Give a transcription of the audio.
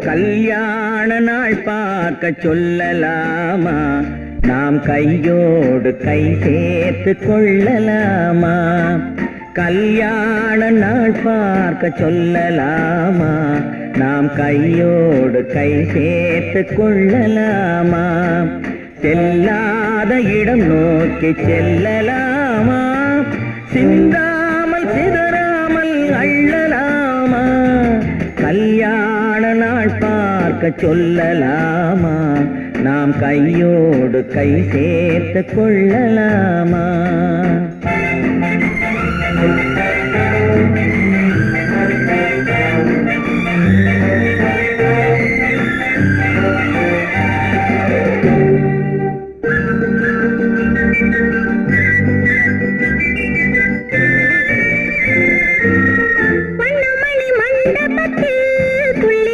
கல்யாண நாள் பார்க்க சொல்லலாமா, நாம் கையோடு கை சேர்த்து கொள்ளலாமா? கல்யாண நாள் பார்க்க சொல்லலாமா, நாம் கையோடு கை சேர்த்து கொள்ளலாமா? செல்லாத இடம் நோக்கி செல்லலாமா, சிந்தாமல் சிதறாமல் அள்ளலாமா? கல்யாண நாள் பார்க்க சொல்லலாமா, நாம் கையோடு கை சேர்த்து கொள்ளலாமா?